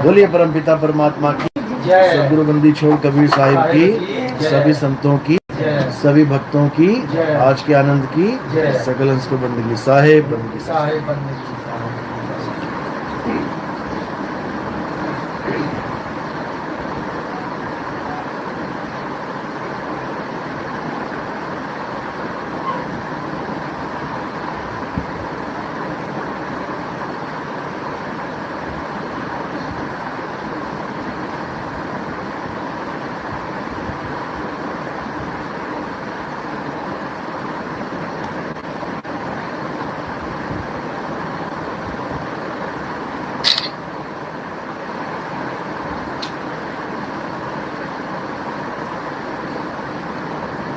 बोलिए परमपिता परमात्मा की जय। सदगुरु बंदी छोड़ कबीर साहिब की, सभी संतों की, सभी भक्तों की, आज के आनंद की, सकल अंश को बंदगी साहेब बंदगी साहेब बंदगी।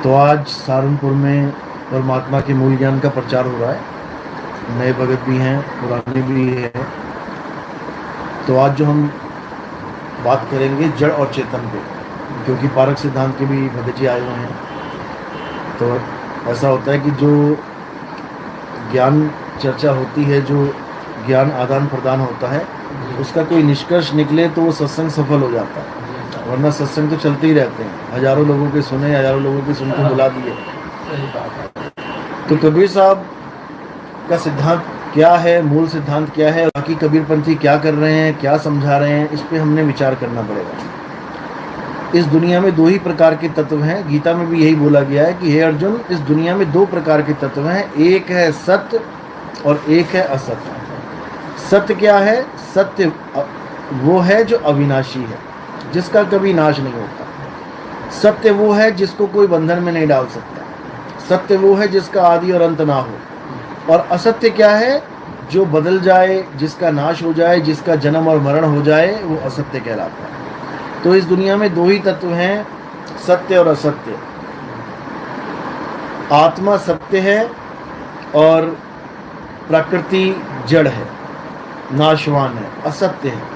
तो आज सहारनपुर में परमात्मा के मूल ज्ञान का प्रचार हो रहा है। नए भगत भी हैं, पुराने भी हैं। तो आज जो हम बात करेंगे जड़ और चेतन पे, क्योंकि पारक सिद्धांत के भी भगत जी आए हुए हैं। तो ऐसा होता है कि जो ज्ञान चर्चा होती है, जो ज्ञान आदान प्रदान होता है, उसका कोई निष्कर्ष निकले तो वो सत्संग सफल हो जाता है। वरना सत्संग तो चलते ही रहते हैं। हजारों लोगों के सुने, हजारों लोगों के सुन के बुला दिए। तो कबीर साहब का सिद्धांत क्या है, मूल सिद्धांत क्या है, बाकी कबीरपंथी क्या कर रहे हैं, क्या समझा रहे हैं, इस पे हमने विचार करना पड़ेगा। इस दुनिया में दो ही प्रकार के तत्व हैं। गीता में भी यही बोला गया है कि हे अर्जुन, इस दुनिया में दो प्रकार के तत्व हैं, एक है सत्य और एक है असत्य। सत्य क्या है? सत्य वो है जो अविनाशी है, जिसका कभी नाश नहीं होता। सत्य वो है जिसको कोई बंधन में नहीं डाल सकता। सत्य वो है जिसका आदि और अंत ना हो। और असत्य क्या है? जो बदल जाए, जिसका नाश हो जाए, जिसका जन्म और मरण हो जाए, वो असत्य कहलाता है। तो इस दुनिया में दो ही तत्व हैं, सत्य और असत्य। आत्मा सत्य है और प्रकृति जड़ है, नाशवान है, असत्य है,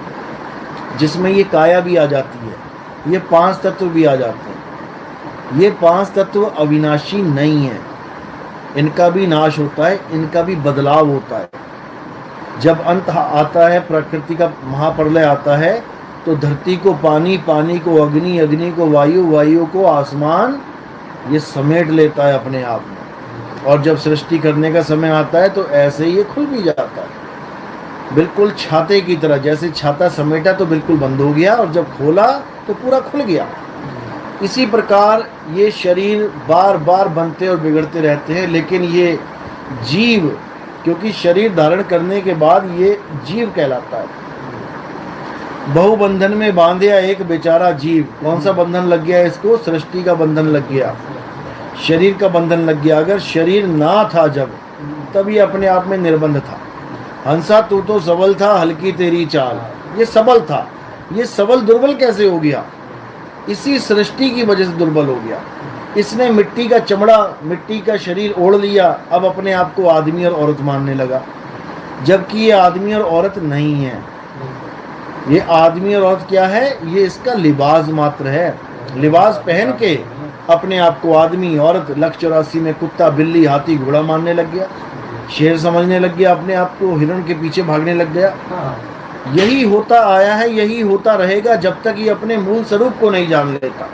जिसमें ये काया भी आ जाती है, ये पांच तत्व भी आ जाते हैं। ये पांच तत्व अविनाशी नहीं है, इनका भी नाश होता है, इनका भी बदलाव होता है। जब अंत आता है, प्रकृति का महाप्रलय आता है, तो धरती को पानी, पानी को अग्नि, अग्नि को वायु, वायु को आसमान, ये समेट लेता है अपने आप में। और जब सृष्टि करने का समय आता है तो ऐसे ही ये खुल भी जाता है, बिल्कुल छाते की तरह। जैसे छाता समेटा तो बिल्कुल बंद हो गया, और जब खोला तो पूरा खुल गया। इसी प्रकार ये शरीर बार बार बनते और बिगड़ते रहते हैं, लेकिन ये जीव, क्योंकि शरीर धारण करने के बाद ये जीव कहलाता है। बहुबंधन में बांधया एक बेचारा जीव। कौन सा बंधन लग गया इसको? सृष्टि का बंधन लग गया, शरीर का बंधन लग गया। अगर शरीर ना था जब, तब ये अपने आप में निर्बंध था। हंसा तू तो सबल था, हल्की तेरी चाल। ये सबल था, ये सबल दुर्बल कैसे हो गया? इसी सृष्टि की वजह से दुर्बल हो गया। इसने मिट्टी का चमड़ा, मिट्टी का शरीर ओढ़ लिया, अब अपने आप को आदमी और औरत मानने लगा, जबकि ये आदमी और औरत नहीं है। ये आदमी और औरत क्या है? ये इसका लिबास मात्र है। लिबास पहन के अपने आप को आदमी, औरत, 184 में कुत्ता, बिल्ली, हाथी, घोड़ा मानने लग गया, शेर समझने लग गया, अपने आप को हिरण के पीछे भागने लग गया। यही होता आया है, यही होता रहेगा जब तक ये अपने मूल स्वरूप को नहीं जान लेता।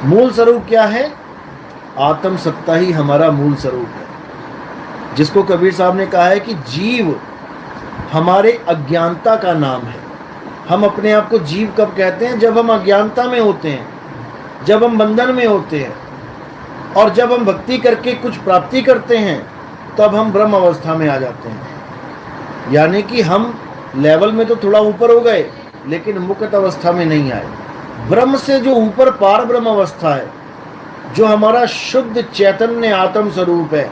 मूल स्वरूप क्या है? आत्म सत्ता ही हमारा मूल स्वरूप है, जिसको कबीर साहब ने कहा है कि जीव हमारे अज्ञानता का नाम है। हम अपने आप को जीव कब कहते हैं? जब हम अज्ञानता में होते हैं, जब हम बंधन में होते हैं, और जब हम भक्ति करके कुछ प्राप्ति करते हैं, तब हम ब्रह्म अवस्था में आ जाते हैं। यानी कि हम लेवल में तो थोड़ा ऊपर हो गए, लेकिन मुक्त अवस्था में नहीं आए। ब्रह्म से जो ऊपर पार ब्रह्म अवस्था है, जो हमारा शुद्ध चैतन्य आत्म स्वरूप है,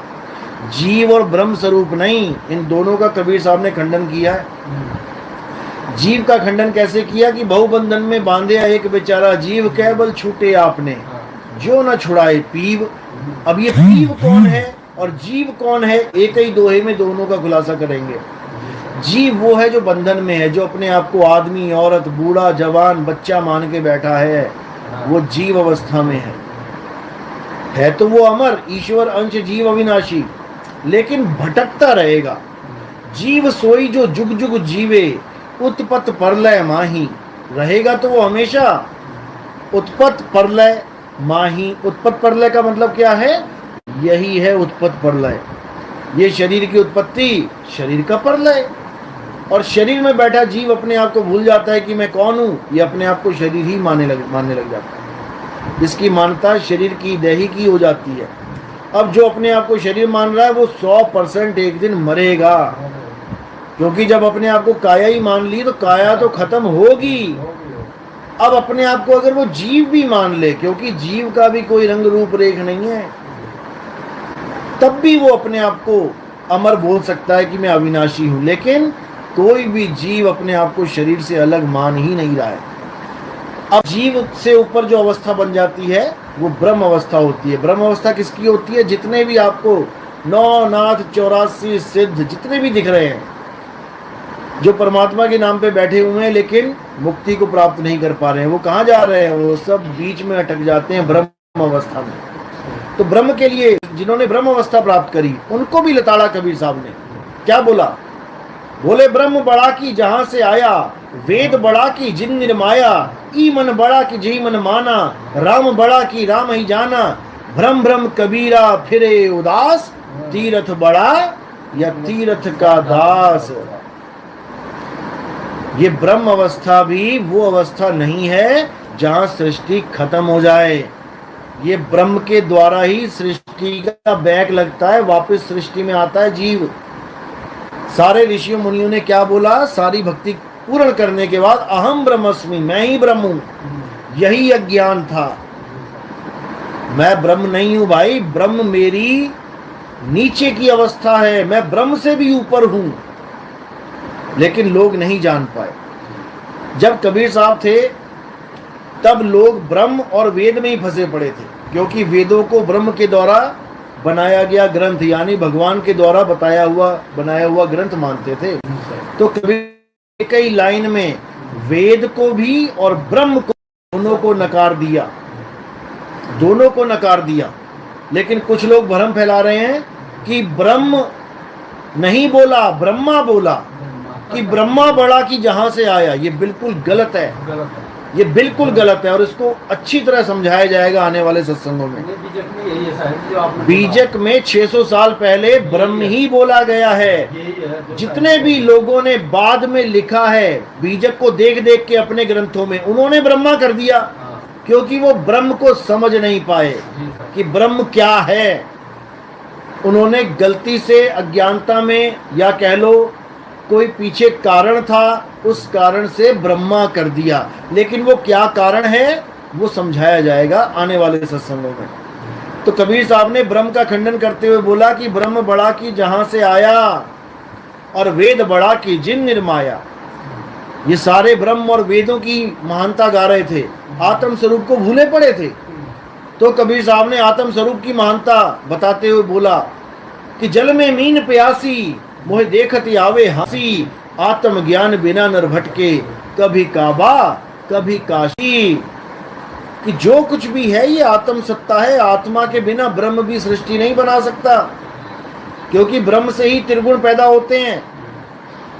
जीव और ब्रह्म स्वरूप नहीं। इन दोनों का कबीर साहब ने खंडन किया है। जीव का खंडन कैसे किया कि बहुबंधन में बांधे एक बेचारा जीव, केवल छूटे आपने जो न छुड़ाए पीव। अब ये पीव कौन है और जीव कौन है? एक ही दोहे में दोनों का खुलासा करेंगे। जीव वो है जो बंधन में है, जो अपने आप को आदमी, औरत, बूढ़ा, जवान, बच्चा मान के बैठा है, वो जीव अवस्था में है। तो वो अमर, ईश्वर अंश, जीव अविनाशी, लेकिन भटकता रहेगा। जीव सोई जो जुग जुग जीवे, उत्पत परलय माही। रहेगा तो वो हमेशा उत्पत परलय माही। उत्पत परलय का मतलब क्या है? यही है उत्पत परलय। ये शरीर की उत्पत्ति, शरीर का परलय। और शरीर में बैठा जीव अपने आप को भूल जाता है कि मैं कौन हूं। ये अपने आप को शरीर ही मानने लग जाता है। इसकी मान्यता शरीर की, देही की हो जाती है। अब जो अपने आप को शरीर मान रहा है वो 100% एक दिन मरेगा, क्योंकि जब अपने आप को काया ही मान ली तो काया तो खत्म होगी। अब अपने आप को अगर वो जीव भी मान ले, क्योंकि जीव का भी कोई रंग रूप रेख नहीं है, तब भी वो अपने आप को अमर बोल सकता है कि मैं अविनाशी हूं। लेकिन कोई भी जीव अपने आप को शरीर से अलग मान ही नहीं रहा है। अब जीव से ऊपर जो अवस्था बन जाती है वो ब्रह्म अवस्था होती है। ब्रह्म अवस्था किसकी होती है? जितने भी आपको 9 नाथ 84 सिद्ध जितने भी दिख रहे हैं, जो परमात्मा के नाम पे बैठे हुए हैं लेकिन मुक्ति को प्राप्त नहीं कर पा रहे हैं, वो कहाँ जा रहे हैं? वो सब बीच में अटक जाते हैं ब्रह्म अवस्था में। तो ब्रह्म के लिए जिन्होंने ब्रह्म अवस्था प्राप्त करी, उनको भी लताड़ा कबीर साहब ने क्या बोला? बोले ब्रह्म बड़ा की जहां से आया, वेद बड़ा की जिन निर्माया, ई मन बड़ा की जी मन माना, राम बड़ा की राम ही जाना, भ्रम भ्रम कबीरा फिरे उदास, तीरथ बड़ा या तीरथ का दास। ये ब्रह्म अवस्था भी वो अवस्था नहीं है जहां सृष्टि खत्म हो जाए। ये ब्रह्म के द्वारा ही सृष्टि का बैक लगता है, वापस सृष्टि में आता है जीव। सारे ऋषियों मुनियों ने क्या बोला? सारी भक्ति पूर्ण करने के बाद अहम ब्रह्मस्मि, मैं ही ब्रह्म हूं। यही अज्ञान था। मैं ब्रह्म नहीं हूं भाई, ब्रह्म मेरी नीचे की अवस्था है, मैं ब्रह्म से भी ऊपर हूं। लेकिन लोग नहीं जान पाए। जब कबीर साहब थे तब लोग ब्रह्म और वेद में ही फंसे पड़े थे, क्योंकि वेदों को ब्रह्म के द्वारा बनाया गया ग्रंथ, यानी भगवान के द्वारा बनाया हुआ ग्रंथ मानते थे। तो कबीर कई लाइन में वेद को भी और ब्रह्म को दोनों को नकार दिया। लेकिन कुछ लोग भ्रम फैला रहे हैं कि ब्रह्म नहीं बोला, ब्रह्मा बोला, कि ब्रह्मा बड़ा की जहां से आया। ये बिल्कुल गलत है, ये बिल्कुल गलत है। और इसको अच्छी तरह समझाया जाएगा आने वाले सत्संगों में। बीजक में 600 साल पहले ब्रह्म ही बोला गया है। जितने भी लोगों ने बाद में लिखा है बीजक को देख देख के अपने ग्रंथों में, उन्होंने ब्रह्मा कर दिया, क्योंकि वो ब्रह्म को समझ नहीं पाए कि ब्रह्म क्या है। उन्होंने गलती से अज्ञानता में, या कह लो कोई पीछे कारण था, उस कारण से ब्रह्मा कर दिया। लेकिन वो क्या कारण है वो समझाया जाएगा आने वाले सत्संगों में। तो कबीर साहब ने ब्रह्म का खंडन करते हुए बोला कि ब्रह्म बड़ा की जहां से आया और वेद बड़ा की जिन निर्माया। ये सारे ब्रह्म और वेदों की महानता गा रहे थे, आत्म स्वरूप को भूले पड़े थे। तो कबीर साहब ने आत्म स्वरूप की महानता बताते हुए बोला कि जल में मीन प्यासी, मोहे देखती आवे हंसी, आत्म ज्ञान बिना नर भटके, कभी काबा कभी काशी। कि जो कुछ भी है ये आत्म सत्ता है। आत्मा के बिना ब्रह्म भी सृष्टि नहीं बना सकता, क्योंकि ब्रह्म से ही त्रिगुण पैदा होते हैं।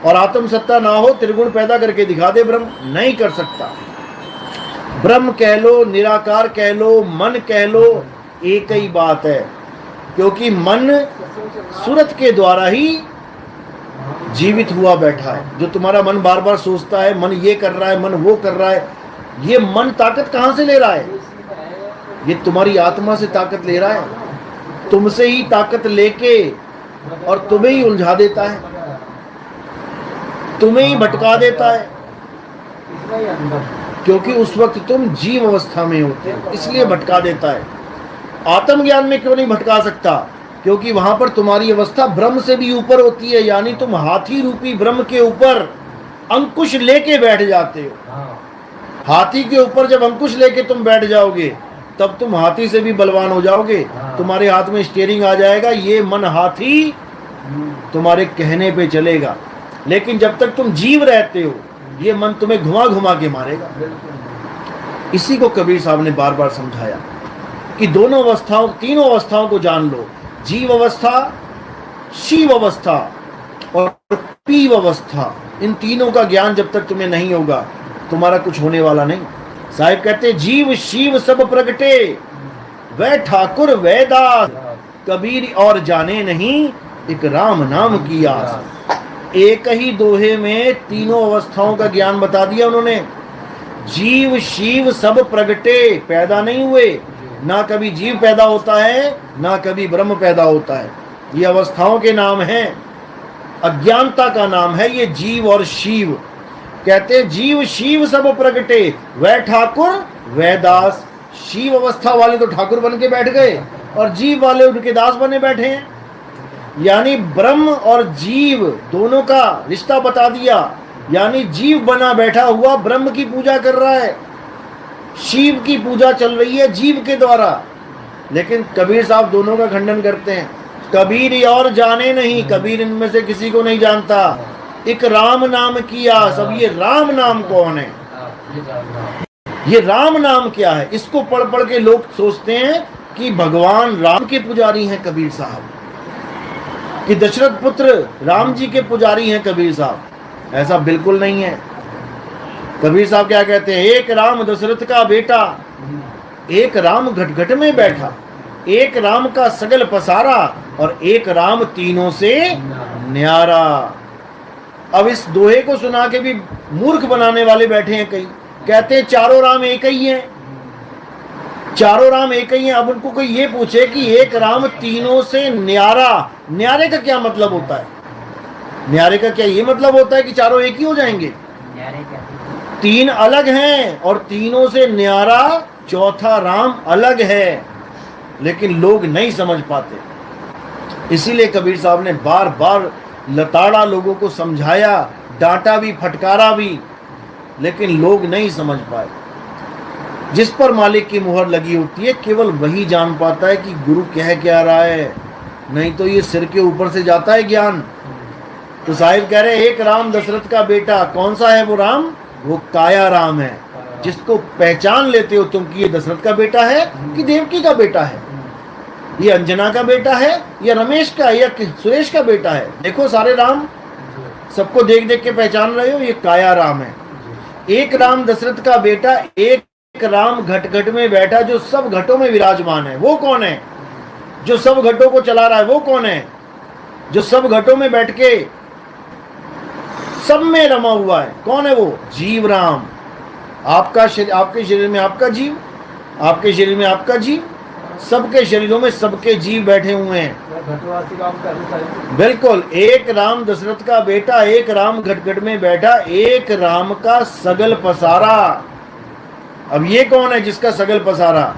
और आत्म सत्ता ना हो, त्रिगुण पैदा करके दिखा दे ब्रह्म, नहीं कर सकता। ब्रह्म कह लो, निराकार कह लो, मन कह लो, एक ही बात है। क्योंकि मन सूरत के द्वारा ही जीवित हुआ बैठा है। जो तुम्हारा मन बार बार सोचता है, मन ये कर रहा है, मन वो कर रहा है, ये मन ताकत कहां से ले रहा है? ये तुम्हारी आत्मा से ताकत ले रहा है। तुमसे ही ताकत लेके और तुम्हें ही उलझा देता है, तुम्हें ही भटका देता है। क्योंकि उस वक्त तुम जीव अवस्था में होते हो, इसलिए भटका देता है। आत्मज्ञान में क्यों नहीं भटका सकता? क्योंकि वहां पर तुम्हारी अवस्था ब्रह्म से भी ऊपर होती है, यानी तुम हाथी रूपी ब्रह्म के ऊपर अंकुश लेके बैठ जाते हो। हाथी के ऊपर जब अंकुश लेके तुम बैठ जाओगे तब तुम हाथी से भी बलवान हो जाओगे। तुम्हारे हाथ में स्टीयरिंग आ जाएगा, ये मन हाथी तुम्हारे कहने पे चलेगा। लेकिन जब तक तुम जीव रहते हो ये मन तुम्हें घुमा घुमा के मारेगा। इसी को कबीर साहब ने बार बार समझाया कि दोनों अवस्थाओं, तीनों अवस्थाओं को जान लो। जीव अवस्था शिव अवस्था और पीव अवस्था, इन तीनों का ज्ञान जब तक तुम्हें नहीं होगा तुम्हारा कुछ होने वाला नहीं। साहिब कहते जीव शिव सब प्रगटे, वह ठाकुर वह दास, कबीर और जाने नहीं एक राम नाम की आस। एक ही दोहे में तीनों अवस्थाओं का ज्ञान बता दिया उन्होंने। जीव शिव सब प्रगटे, पैदा नहीं हुए, ना कभी जीव पैदा होता है ना कभी ब्रह्म पैदा होता है। ये अवस्थाओं के नाम हैं, अज्ञानता का नाम है ये जीव और शिव। कहते जीव शिव सब प्रगटे, वह ठाकुर वह दास। शिव अवस्था वाले तो ठाकुर बन के बैठ गए और जीव वाले उनके दास बने बैठे हैं। यानी ब्रह्म और जीव दोनों का रिश्ता बता दिया। यानी जीव बना बैठा हुआ ब्रह्म की पूजा कर रहा है, शिव की पूजा चल रही है जीव के द्वारा। लेकिन कबीर साहब दोनों का खंडन करते हैं। कबीर और जाने नहीं, कबीर इनमें से किसी को नहीं जानता। एक राम नाम किया, सब ये राम नाम कौन है, ये राम नाम क्या है? इसको पढ़ पढ़ के लोग सोचते हैं कि भगवान राम के पुजारी हैं कबीर साहब, कि दशरथ पुत्र राम जी के पुजारी हैं कबीर साहब। ऐसा बिल्कुल नहीं है। कबीर साहब क्या कहते हैं? एक राम दशरथ का बेटा, एक राम घट घट में बैठा, एक राम का सगल पसारा और एक राम तीनों से न्यारा। अब इस दोहे को सुना के भी मूर्ख बनाने वाले बैठे हैं कई, कहते हैं चारों राम एक ही हैं, चारों राम एक ही हैं। अब उनको कोई ये पूछे कि एक राम तीनों से न्यारा, न्यारे का क्या मतलब होता है? न्यारे का क्या ये मतलब होता है कि चारों एक ही हो जाएंगे? तीन अलग हैं और तीनों से न्यारा चौथा राम अलग है, लेकिन लोग नहीं समझ पाते। इसीलिए कबीर साहब ने बार बार लताड़ा, लोगों को समझाया, डांटा भी, फटकारा भी, लेकिन लोग नहीं समझ पाए। जिस पर मालिक की मुहर लगी होती है केवल वही जान पाता है कि गुरु कह क्या रहा है, नहीं तो ये सिर के ऊपर से जाता है ज्ञान। तो साहिब कह रहे एक राम दशरथ का बेटा, कौन सा है वो राम? वो काया राम है, जिसको पहचान लेते हो तुम कि ये दशरथ का बेटा है कि देवकी का बेटा है, ये अंजना का बेटा है या रमेश का या सुरेश का बेटा है। देखो सारे राम सबको देख देख के पहचान रहे हो, ये काया राम है। एक राम दशरथ का बेटा, एक राम घट घट में बैठा जो सब घटों में विराजमान है। वो कौन है? जो सब घटों को चला रहा है वो कौन है? जो सब घटों में बैठ के सब में रमा हुआ है, कौन है वो? जीव राम। आपका शरीर, आपके शरीर में आपका जीव, आपके शरीर में आपका जीव, सबके शरीरों में सबके जीव बैठे हुए हैं। बिल्कुल, एक राम दशरथ का बेटा, एक राम घटघट में बैठा, एक राम का सगल पसारा। अब ये कौन है जिसका सगल पसारा?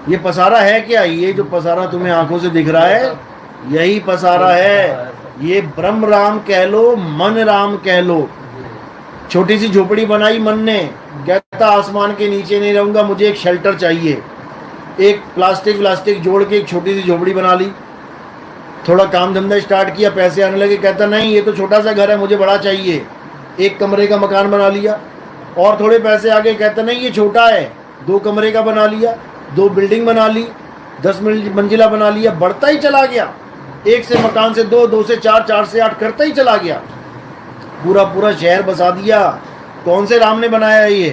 ये पसारा है क्या? ये जो पसारा तुम्हें आंखों से दिख रहा है यही पसारा है। ये ब्रह्म राम कह लो, मन राम कह लो। छोटी सी झोपड़ी बनाई मन ने, कहता आसमान के नीचे नहीं रहूंगा, मुझे एक शेल्टर चाहिए। एक प्लास्टिक जोड़ के एक छोटी सी झोपड़ी बना ली। थोड़ा काम धंधा स्टार्ट किया, पैसे आने लगे, कहता नहीं ये तो छोटा सा घर है, मुझे बड़ा चाहिए। एक कमरे का मकान बना लिया। और थोड़े पैसे आ गए, कहता नहीं ये छोटा है, 2 कमरे का बना लिया, 2 बिल्डिंग बना ली, 10 मंजिला बना लिया। बढ़ता ही चला गया, 1 से मकान से 2, 2 से 4, 4 से 8 करता ही चला गया। पूरा पूरा शहर बसा दिया। कौन से राम ने बनाया ये?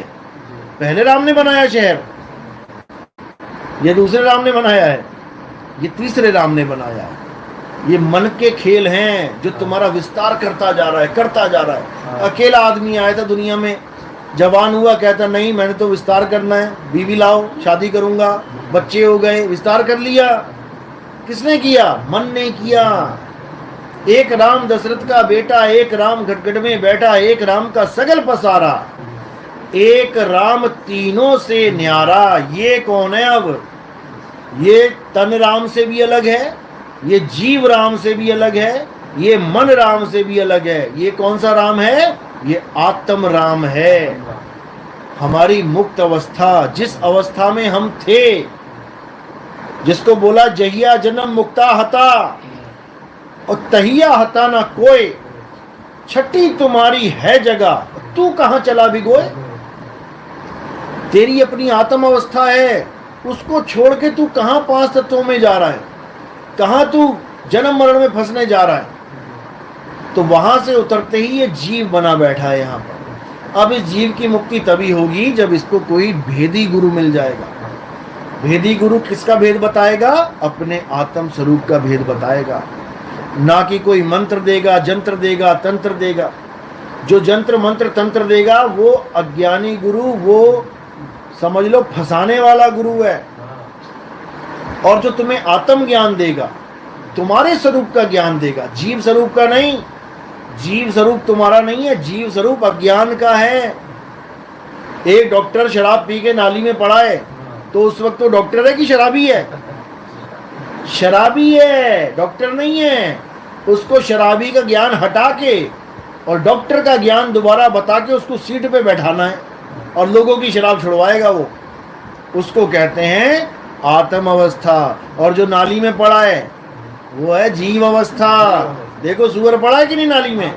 पहले राम ने बनाया शहर, ये दूसरे राम ने बनाया है, ये तीसरे राम ने बनाया है। ये मन के खेल हैं जो तुम्हारा विस्तार करता जा रहा है, करता जा रहा है। अकेला आदमी आया था दुनिया में, जवान हुआ, कहता नहीं मैंने तो विस्तार करना है, बीवी लाओ, शादी करूंगा, बच्चे हो गए, विस्तार कर लिया। किसने किया? मन ने किया। एक राम दशरथ का बेटा, एक राम घटघट में बैठा, एक राम का सगल पसारा, एक राम तीनों से न्यारा। ये कौन है? अब ये तन राम से भी अलग है, ये जीव राम से भी अलग है, ये मन राम से भी अलग है। ये कौन सा राम है? ये आत्म राम है। हमारी मुक्त अवस्था, जिस अवस्था में हम थे, जिसको बोला जहिया जन्म मुक्ता हता और तहिया हता ना कोई, छठी तुम्हारी है जगह, तू कहां चला भिगोए। तेरी अपनी आत्म अवस्था है, उसको छोड़ के तू कहां 5 तत्वों में जा रहा है, कहां तू जन्म मरण में फंसने जा रहा है। तो वहां से उतरते ही ये जीव बना बैठा है यहाँ पर। अब इस जीव की मुक्ति तभी होगी जब इसको कोई भेदी गुरु मिल जाएगा। भेदी गुरु किसका भेद बताएगा? अपने आत्म स्वरूप का भेद बताएगा, ना कि कोई मंत्र देगा, जंत्र देगा, तंत्र देगा। जो जंत्र मंत्र तंत्र देगा वो अज्ञानी गुरु, वो समझ लो फंसाने वाला गुरु है। और जो तुम्हें आत्म ज्ञान देगा, तुम्हारे स्वरूप का ज्ञान देगा, जीव स्वरूप का नहीं। जीव स्वरूप तुम्हारा नहीं है, जीव स्वरूप अज्ञान का है। एक डॉक्टर शराब पी के नाली में पड़ा है, तो उस वक्त तो डॉक्टर है कि शराबी है? शराबी है, डॉक्टर नहीं है। उसको शराबी का ज्ञान हटा के और डॉक्टर का ज्ञान दोबारा बता के उसको सीट पे बैठाना है और लोगों की शराब छुड़वाएगा वो। उसको कहते हैं आत्म अवस्था। और जो नाली में पड़ा है वो है जीव अवस्था। देखो सुअर पड़ा है कि नहीं नाली में,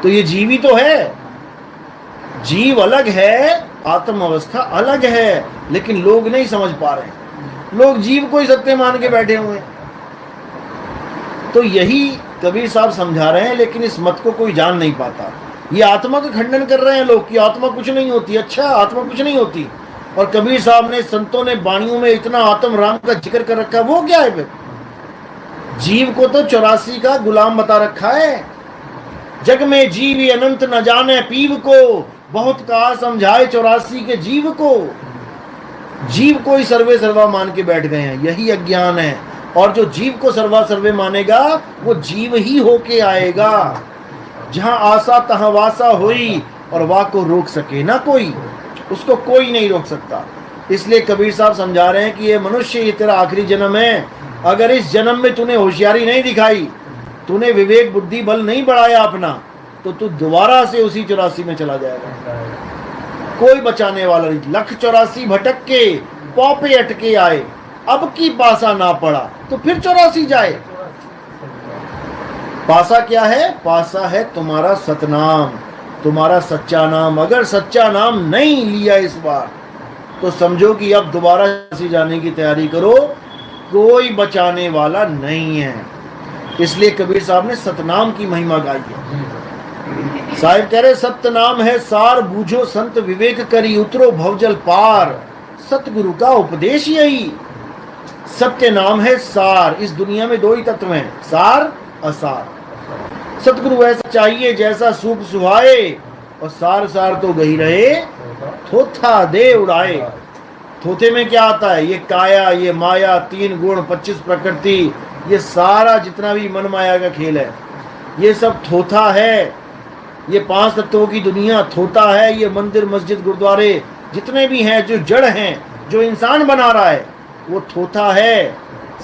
तो ये जीव ही तो है। जीव अलग है, आत्म अवस्था अलग है, लेकिन लोग नहीं समझ पा रहे। लोग जीव को ही सत्य मान के बैठे हुए हैं। तो यही कबीर साहब समझा रहे हैं, लेकिन इस मत को कोई जान नहीं पाता। ये आत्मा का खंडन कर रहे हैं लोग कि आत्मा कुछ नहीं होती। अच्छा, आत्मा कुछ नहीं होती। और कबीर साहब ने, संतों ने वाणियों में इतना आत्म राम का जिक्र कर रखा है, वो क्या है फिर? जीव को तो 84 का गुलाम बता रखा है। जग में जीव अनंत न जाने पीव को, बहुत कहा समझाए 84 के जीव को। जीव को ही सर्वे सर्वा मान के बैठ गए हैं, यही अज्ञान है। और जो जीव को सर्वा सर्वे मानेगा वो जीव ही होके आएगा। जहां आशा तहां वासा हुई, और वाह को रोक सके ना कोई, उसको कोई नहीं रोक सकता। इसलिए कबीर साहब समझा रहे हैं कि ये मनुष्य, ये तेरा आखिरी जन्म है। अगर इस जन्म में तूने होशियारी नहीं दिखाई, तूने विवेक बुद्धि बल नहीं बढ़ाया अपना, तो तू दोबारा से उसी 84 में चला जाएगा। कोई बचाने वाला नहीं। 184 भटक के पौपे अटके आए, अब की पासा ना पड़ा तो फिर 84 जाए। पासा क्या है? पासा है तुम्हारा सतनाम, तुम्हारा सच्चा नाम। अगर सच्चा नाम नहीं लिया इस बार, तो समझो कि अब दोबारा जाने की तैयारी करो, कोई बचाने वाला नहीं है। इसलिए कबीर साहब ने सतनाम की महिमा गाई है। साहिब कह रहे सत्य नाम है सार, बूझो संत विवेक करी, उतरो भवजल पार। सतगुरु का उपदेश यही। सत्य नाम है सार। इस दुनिया में दो ही तत्व हैं, सार असार। सतगुरु ऐसा चाहिए जैसा सूप सुहाए, और सार सार तो गही रहे, थोथा दे उड़ाए। थोथे में क्या आता है? ये काया, ये माया, 3 गुण, 25 प्रकृति, ये सारा जितना भी मन माया का खेल है, ये सब थोथा है। ये 5 तत्वों की दुनिया थोथा है। ये मंदिर मस्जिद गुरुद्वारे जितने भी हैं, जो जड़ हैं, जो इंसान बना रहा है, वो थोथा है।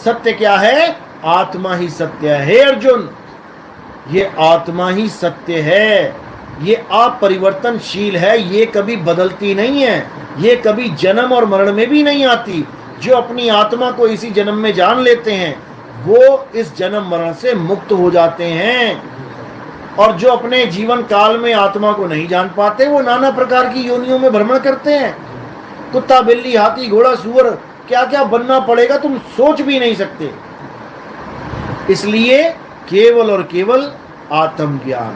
सत्य क्या है? आत्मा ही सत्य है। हे अर्जुन, ये आत्मा ही सत्य है। ये अपरिवर्तनशील है, ये कभी बदलती नहीं है, ये कभी जन्म और मरण में भी नहीं आती। जो अपनी आत्मा को इसी जन्म में जान लेते हैं, वो इस जन्म मरण से मुक्त हो जाते हैं। और जो अपने जीवन काल में आत्मा को नहीं जान पाते, वो नाना प्रकार की योनियों में भ्रमण करते हैं। कुत्ता, बिल्ली, हाथी, घोड़ा, सूअर, क्या क्या बनना पड़ेगा तुम सोच भी नहीं सकते। इसलिए केवल और केवल आत्मज्ञान।